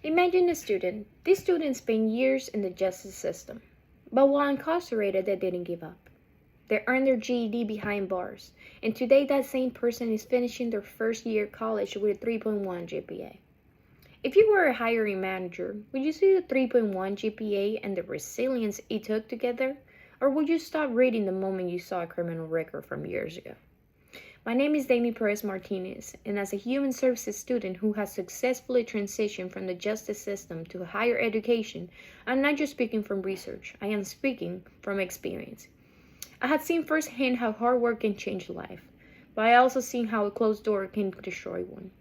Imagine a student. These students spent years in the justice system, but while incarcerated, they didn't give up. They earned their GED behind bars, and today that same person is finishing their first year of college with a 3.1 GPA. If you were a hiring manager, would you see the 3.1 GPA and the resilience it took to get there? Or would you stop reading the moment you saw a criminal record from years ago? My name is Perez-Martinez, and as a human services student who has successfully transitioned from the justice system to higher education, I'm not just speaking from research, I am speaking from experience. I had seen firsthand how hard work can change life, but I also seen how a closed door can destroy one.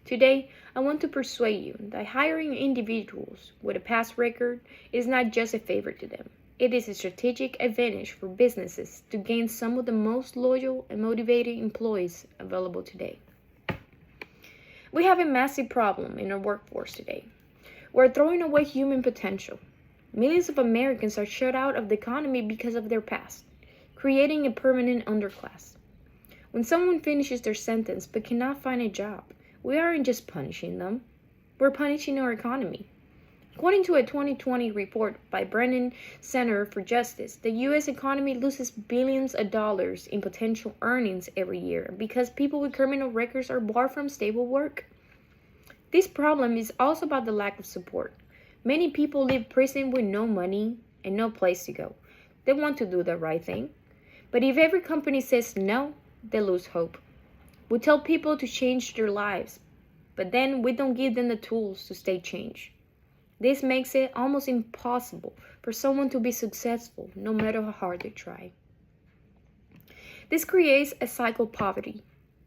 Today, I want to persuade you that hiring individuals with a past record is not just a favor to them. It is a strategic advantage for businesses to gain some of the most loyal and motivated employees available today. We have a massive problem in our workforce today. We're throwing away human potential. Millions of Americans are shut out of the economy because of their past, creating a permanent underclass. When someone finishes their sentence but cannot find a job, we aren't just punishing them, we're punishing our economy. According to a 2020 report by Brennan Center for Justice, the U.S. economy loses billions of dollars in potential earnings every year because people with criminal records are barred from stable work. This problem is also about the lack of support. Many people leave prison with no money and no place to go. They want to do the right thing. But if every company says no, they lose hope. We tell people to change their lives, but then we don't give them the tools to stay changed. This makes it almost impossible for someone to be successful, no matter how hard they try. This creates a cycle of poverty.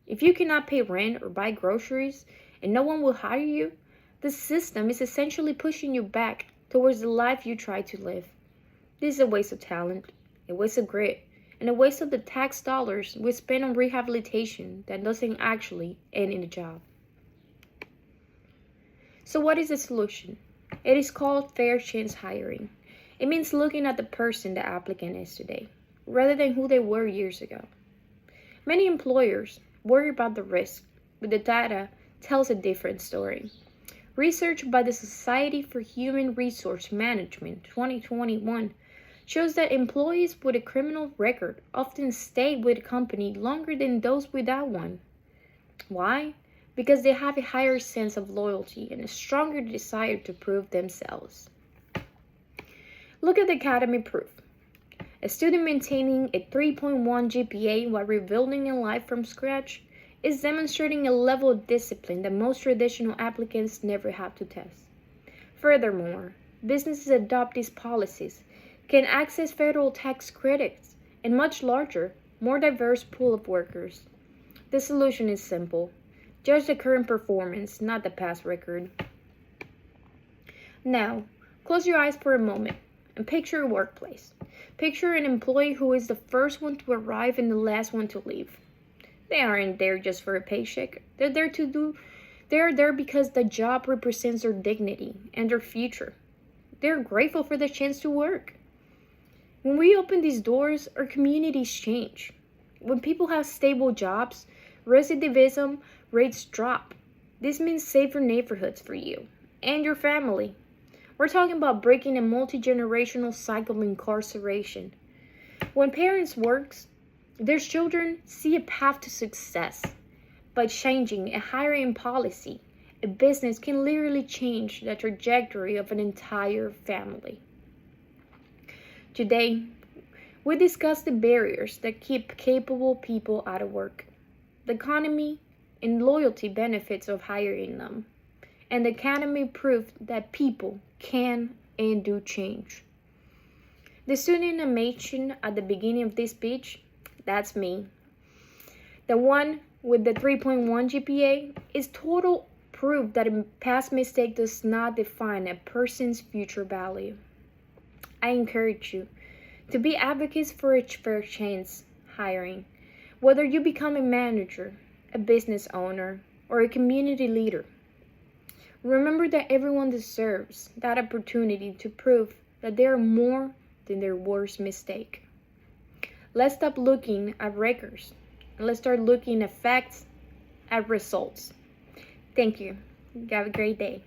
If you cannot pay rent or buy groceries and no one will hire you, the system is essentially pushing you back towards the life you try to live. This is a waste of talent, a waste of grit, and a waste of the tax dollars we spend on rehabilitation that doesn't actually end in a job. So what is the solution? It is called fair chance hiring. It means looking at the person the applicant is today, rather than who they were years ago. Many employers worry about the risk, but the data tells a different story. Research by the Society for Human Resource Management 2021 shows that employees with a criminal record often stay with a company longer than those without one. Why? Because they have a higher sense of loyalty and a stronger desire to prove themselves. Look at the academy proof. A student maintaining a 3.1 GPA while rebuilding a life from scratch is demonstrating a level of discipline that most traditional applicants never have to test. Furthermore, businesses adopt these policies can access federal tax credits and much larger, more diverse pool of workers. The solution is simple. Judge the current performance, not the past record. Now, close your eyes for a moment and picture a workplace. Picture an employee who is the first one to arrive and the last one to leave. They aren't there just for a paycheck. They are there because the job represents their dignity and their future. They're grateful for the chance to work. When we open these doors, our communities change. When people have stable jobs, recidivism rates drop. This means safer neighborhoods for you and your family. We're talking about breaking a multi-generational cycle of incarceration. When parents work, their children see a path to success. By changing a hiring policy, a business can literally change the trajectory of an entire family. Today, we discuss the barriers that keep capable people out of work, the economy and loyalty benefits of hiring them, and the academy proved that people can and do change. The student I mentioned at the beginning of this speech, that's me. The one with the 3.1 GPA is total proof that a past mistake does not define a person's future value. I encourage you to be advocates for a fair chance hiring, whether you become a manager, a business owner, or a community leader. Remember that everyone deserves that opportunity to prove that they are more than their worst mistake. Let's stop looking at records and let's start looking at facts, at results. Thank you. Have a great day.